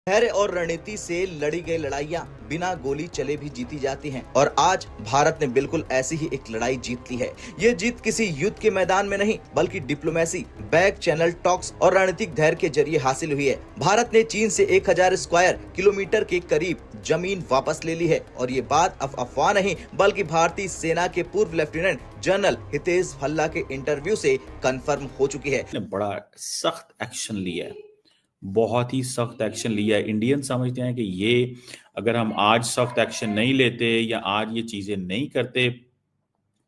धैर्य और रणनीति से लड़ी गई लड़ाइयां बिना गोली चले भी जीती जाती हैं और आज भारत ने बिल्कुल ऐसी ही एक लड़ाई जीत ली है। ये जीत किसी युद्ध के मैदान में नहीं बल्कि डिप्लोमेसी, बैक चैनल टॉक्स और रणनीतिक धैर्य के जरिए हासिल हुई है। भारत ने चीन से 1000 स्क्वायर किलोमीटर के करीब जमीन वापस ले ली है और ये बात अफवाह नहीं बल्कि भारतीय सेना के पूर्व लेफ्टिनेंट जनरल हितेश भल्ला के इंटरव्यू से कंफर्म हो चुकी है। बड़ा सख्त एक्शन लिया है, बहुत ही सख्त एक्शन लिया है। इंडियन समझते हैं कि ये अगर हम आज सख्त एक्शन नहीं लेते या आज ये चीजें नहीं करते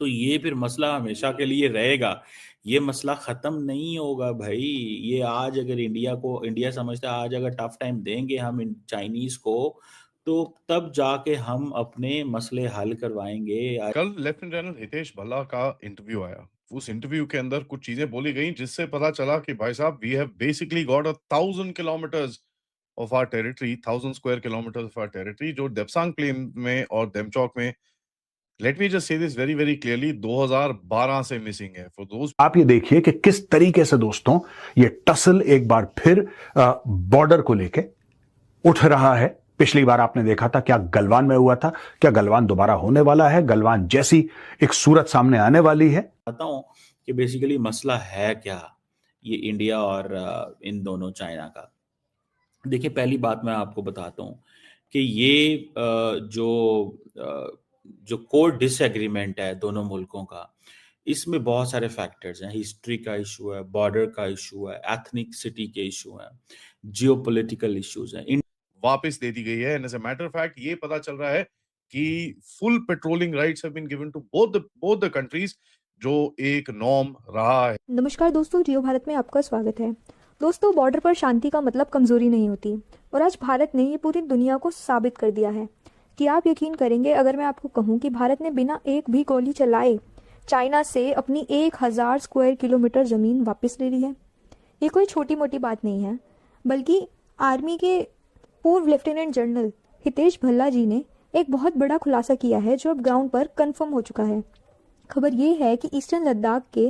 तो ये फिर मसला हमेशा के लिए रहेगा, ये मसला खत्म नहीं होगा भाई। ये आज अगर इंडिया समझता है आज अगर टफ टाइम देंगे हम इन चाइनीज को तो तब जाके हम अपने मसले हल करवाएंगे। कल लेफ्टिनेंट जनरल हितेश भल्ला का इंटरव्यू आया। उस इंटरव्यू के अंदर कुछ चीजें बोली गई जिससे पता चला कि भाई साहब we have basically got 1000 kilometres of our territory, 1000 square kilometres of our territory, जो देपसांग प्लेन में और देमचौक में, let me just say this very very clearly, 2012 से मिसिंग है। फॉर दोस्त आप ये देखिए कि किस तरीके से दोस्तों ये टसल एक बार फिर बॉर्डर को लेके उठ रहा है। पिछली बार आपने देखा था क्या गलवान में हुआ था, क्या गलवान दोबारा होने वाला है, गलवान जैसी एक सूरत सामने आने वाली है। बताता हूं कि बेसिकली मसला है क्या ये इंडिया और इन दोनों चाइना का। देखिए पहली बात मैं आपको बताता हूं कि ये जो कोर डिसएग्रीमेंट है दोनों मुल्कों का, इसमें बहुत सारे फैक्टर्स हैं। हिस्ट्री का इशू है, बॉर्डर का इशू है, एथनिसिटी के इशू हैं, जियोपॉलिटिकल इश्यूज हैं। वापस दे दी गई है। And as a matter of fact ये पता चल रहा है कि full patrolling rights have been given to both the countries, जो एक नॉर्म रहा है। नमस्कार दोस्तों, जियो भारत में आपका स्वागत है। दोस्तों, बॉर्डर पर शांति का मतलब कमजोरी नहीं होती और आज भारत ने ये पूरी दुनिया को साबित कर दिया है कि आप यकीन करेंगे अगर मैं आपको कहूँ कि भारत ने बिना एक भी गोली चलाए चाइना से अपनी 1000 स्क्वायर किलोमीटर ज़मीन वापस ले ली है। ये कोई छोटी मोटी बात नहीं है, बल्कि आर्मी के पूर्व लेफ्टिनेंट जनरल हितेश भल्ला जी ने एक बहुत बड़ा खुलासा किया है जो अब ग्राउंड पर कंफर्म हो चुका है। खबर ये है कि ईस्टर्न लद्दाख के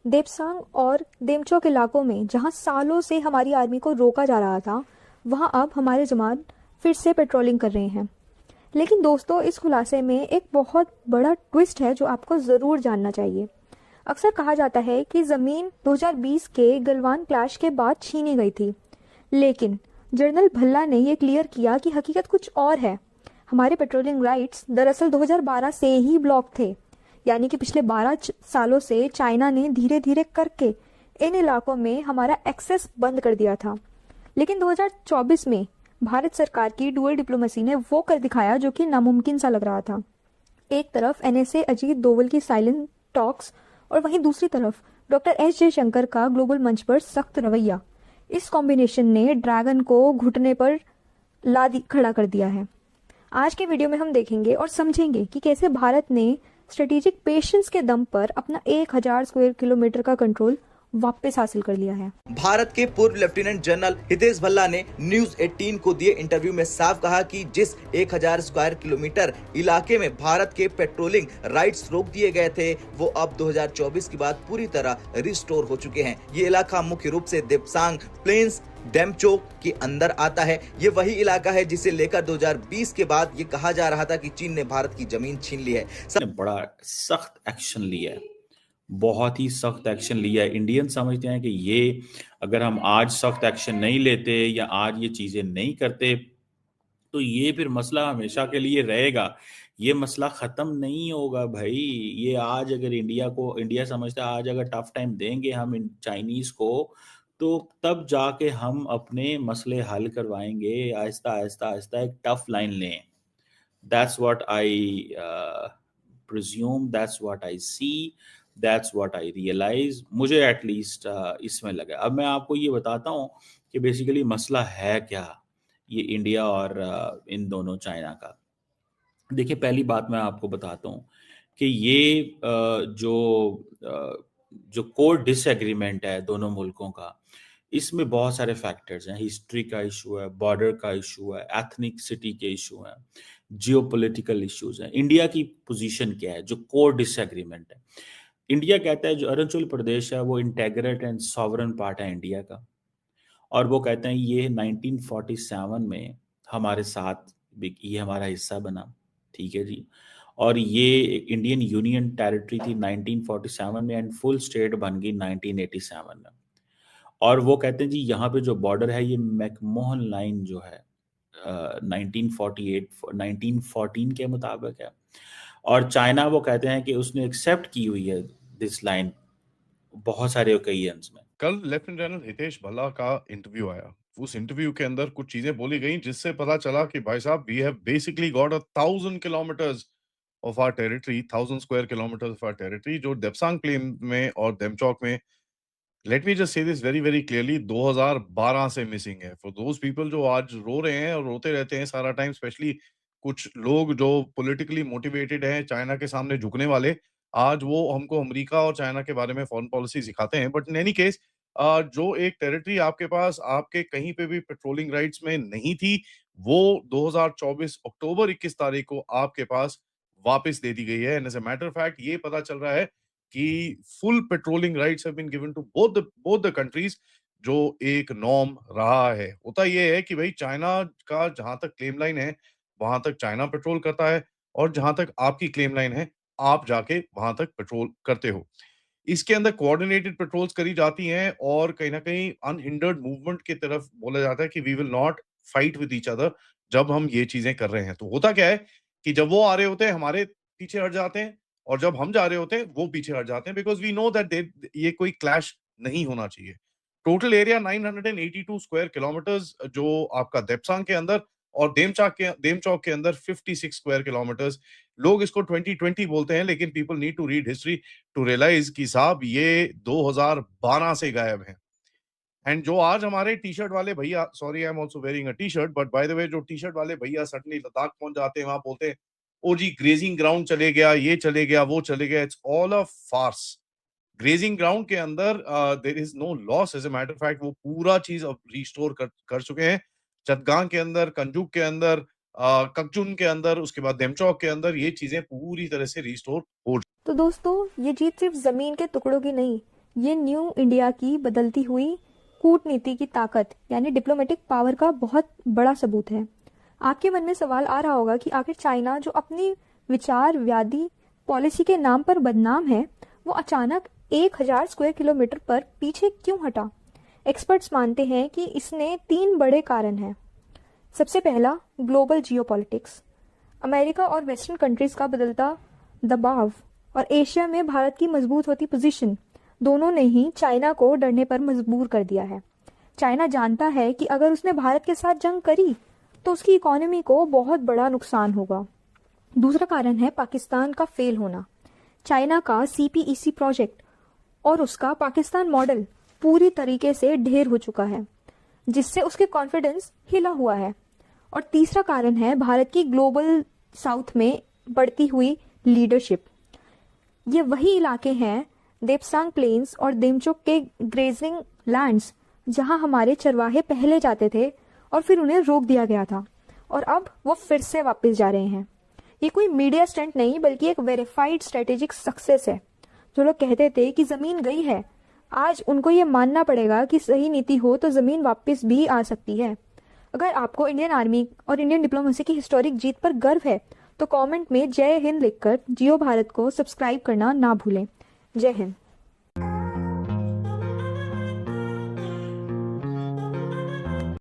देपसांग और देमचौक इलाकों में जहां सालों से हमारी आर्मी को रोका जा रहा था, वहां अब हमारे जवान फिर से पेट्रोलिंग कर रहे हैं। लेकिन दोस्तों, इस खुलासे में एक बहुत बड़ा ट्विस्ट है जो आपको ज़रूर जानना चाहिए। अक्सर कहा जाता है कि ज़मीन 2020 के गलवान क्लैश के बाद छीनी गई थी, लेकिन जनरल भल्ला ने यह क्लियर किया कि हकीकत कुछ और है। हमारे पेट्रोलिंग राइट्स दरअसल 2012 से ही ब्लॉक थे, यानी कि पिछले 12 सालों से चाइना ने धीरे धीरे करके इन इलाकों में हमारा एक्सेस बंद कर दिया था। लेकिन 2024 में भारत सरकार की डुअल डिप्लोमेसी ने वो कर दिखाया जो कि नामुमकिन सा लग रहा था। एक तरफ एनएसए अजीत डोवल की साइलेंट टॉक्स और वहीं दूसरी तरफ डॉक्टर एस जयशंकर का ग्लोबल मंच पर सख्त रवैया। इस कॉम्बिनेशन ने ड्रैगन को घुटने पर खड़ा कर दिया है। आज के वीडियो में हम देखेंगे और समझेंगे कि कैसे भारत ने स्ट्रेटेजिक पेशेंस के दम पर अपना 1000 स्क्वायर किलोमीटर का कंट्रोल वापस हासिल कर लिया है। भारत के पूर्व लेफ्टिनेंट जनरल हितेश भल्ला ने न्यूज 18 को दिए इंटरव्यू में साफ कहा कि जिस 1000 स्क्वायर किलोमीटर इलाके में भारत के पेट्रोलिंग राइट्स रोक दिए गए थे, वो अब 2024 के बाद पूरी तरह रिस्टोर हो चुके हैं। ये इलाका मुख्य रूप से देपसांग प्लेन्स डेमचौक के अंदर आता है। ये वही इलाका है जिसे लेकर 2020 के बाद ये कहा जा रहा था कि चीन ने भारत की जमीन छीन ली है। बड़ा सख्त एक्शन लिया है, बहुत ही सख्त एक्शन लिया है। इंडियन समझते हैं कि ये अगर हम आज सख्त एक्शन नहीं लेते या आज ये चीजें नहीं करते तो ये फिर मसला हमेशा के लिए रहेगा, ये मसला खत्म नहीं होगा भाई। ये आज अगर इंडिया समझता है आज अगर टफ टाइम देंगे हम इन चाइनीज को तो तब जाके हम अपने मसले हल करवाएंगे। आहिस्ता आहिस्ता आहिस्ता एक टफ लाइन लें। That's what I presume, that's what I see, that's what I realise. मुझे एटलीस्ट इसमें लगा। अब मैं आपको ये बताता हूँ कि बेसिकली मसला है क्या ये इंडिया और इन दोनों चाइना का। देखिए पहली बात मैं आपको बताता हूँ कि ये जो कोर डिसएग्रीमेंट है दोनों मुल्कों का, इसमें बहुत सारे फैक्टर्स हैं। हिस्ट्री का इशू है, बॉर्डर का इशू है, एथनिसिटी के इशू हैं, जियोपॉलिटिकल इश्यूज हैं। इंडिया की पोजीशन क्या है जो कोर डिसएग्रीमेंट है? इंडिया कहता है जो अरुणाचल प्रदेश है वो इंटेग्रेट एंड सॉवरन पार्ट है इंडिया का, और वो कहते हैं ये 1947 में हमारे साथ ये हमारा हिस्सा बना, ठीक है जी, और ये इंडियन यूनियन टेरिटरी थी 1947 में एंड फुल स्टेट बन गई 1987 में। और वो कहते हैं जी यहाँ पे जो बॉर्डर है ये मैकमोहन लाइन जो है 1914 के मुताबिक है, और चाइना वो कहते हैं कि उसने एक्सेप्ट की हुई है दिस लाइन बहुत सारे ओकेजन्स में। कल लेफ्टिनेंट जनरल हितेश भल्ला का इंटरव्यू आया। उस इंटरव्यू के अंदर कुछ चीजें बोली गई जिससे पता चला कि भाई साहब we have basically got 1000 kilometres of our territory, 1000 square kilometres of our territory, जो देपसांग प्लेन में और देमचौक में, let me just say this very very clearly, 2012 से मिसिंग है। फॉर दोज पीपल जो आज रो रहे हैं और रोते रहते हैं सारा टाइम, स्पेशली कुछ लोग जो पॉलिटिकली मोटिवेटेड हैं, चाइना के सामने झुकने वाले, आज वो हमको अमेरिका और चाइना के बारे में फॉरेन पॉलिसी सिखाते हैं। बट इन एनी केस, जो एक टेरिटरी आपके पास आपके कहीं पे भी पेट्रोलिंग राइट्स में नहीं थी, वो 2024 अक्टूबर 21 तारीख को आपके पास वापस दे दी गई है। And as a matter of fact ये पता चल रहा है कि full patrolling rights have been given to both the countries, जो एक नॉर्म रहा है। होता ये है कि भाई चाइना का जहां तक क्लेम लाइन है वहां तक चाइना पेट्रोल करता है, और जहां तक आपकी क्लेम लाइन है आप जाके वहां तक पेट्रोल करते हो। इसके अंदर कोऑर्डिनेटेड पेट्रोल्स करी जाती हैं और कहीं ना कहीं अनहिंडर्ड मूवमेंट की तरफ बोला जाता है कि we will not fight with each other जब हम ये चीजें कर रहे हैं। तो होता क्या है कि जब वो आ रहे होते हैं हमारे पीछे हट जाते हैं, और जब हम जा रहे होते हैं वो पीछे हट जाते हैं, बिकॉज वी नो दैट ये कोई क्लैश नहीं होना चाहिए। टोटल एरिया 982 स्क्वायर किलोमीटर्स जो आपका देपसांग के अंदर, और देमचौक के अंदर 56 स्क्वायर किलोमीटर्स। लोग इसको 2020 बोलते हैं, लेकिन people need to read history to realise कि साहब ये 2012 से गायब है। एंड जो आज हमारे टी शर्ट वाले भैया, sorry I am also wearing a T shirt, but by the way जो टी शर्ट वाले भैया सडनली लद्दाख पहुंच जाते हैं, वहां बोलते हैं ओ जी ग्रेजिंग ग्राउंड चले गया, ये चले गया, वो चले गया। It's all a farce. Grazing ground के अंदर there is no loss. As a matter of fact वो पूरा चीज अब रिस्टोर कर चुके हैं। चटगांग के अंदर, कंजूक के अंदर, ककचुन के अंदर, उसके बाद देमचौक के अंदर ये चीजें पूरी तरह से रिस्टोर हो। तो दोस्तों, ये जीत सिर्फ जमीन के टुकड़ों की नहीं, ये न्यू इंडिया की बदलती हुई कूटनीति की ताकत यानी डिप्लोमेटिक पावर का बहुत बड़ा सबूत है। आपके मन में सवाल आ रहा होगा कि आखिर चाइना जो अपनी विचारवादी पॉलिसी के नाम पर बदनाम है, वो अचानक 1000 स्क्वायर किलोमीटर पर पीछे क्यों हटा? एक्सपर्ट्स मानते हैं कि इसने 3 बड़े कारण हैं। सबसे पहला, ग्लोबल जियोपॉलिटिक्स। अमेरिका और वेस्टर्न कंट्रीज का बदलता दबाव और एशिया में भारत की मजबूत होती पोजीशन, दोनों ने ही चाइना को डरने पर मजबूर कर दिया है। चाइना जानता है कि अगर उसने भारत के साथ जंग करी तो उसकी इकोनॉमी को बहुत बड़ा नुकसान होगा। दूसरा कारण है पाकिस्तान का फेल होना। चाइना का CPEC प्रोजेक्ट और उसका पाकिस्तान मॉडल पूरी तरीके से ढेर हो चुका है, जिससे उसके कॉन्फिडेंस हिला हुआ है। और तीसरा कारण है भारत की ग्लोबल साउथ में बढ़ती हुई लीडरशिप। ये वही इलाके हैं, देपसांग प्लेन्स और देमचौक के ग्रेजिंग लैंड्स, जहां हमारे चरवाहे पहले जाते थे और फिर उन्हें रोक दिया गया था, और अब वो फिर से वापस जा रहे हैं। ये कोई मीडिया स्टंट नहीं, बल्कि एक वेरीफाइड स्ट्रेटेजिक सक्सेस है। जो लोग कहते थे कि जमीन गई है, आज उनको ये मानना पड़ेगा कि सही नीति हो तो जमीन वापस भी आ सकती है। अगर आपको इंडियन आर्मी और इंडियन डिप्लोमेसी की हिस्टोरिक जीत पर गर्व है तो कमेंट में जय हिंद लिखकर जियो भारत को सब्सक्राइब करना ना भूलें। जय हिंद।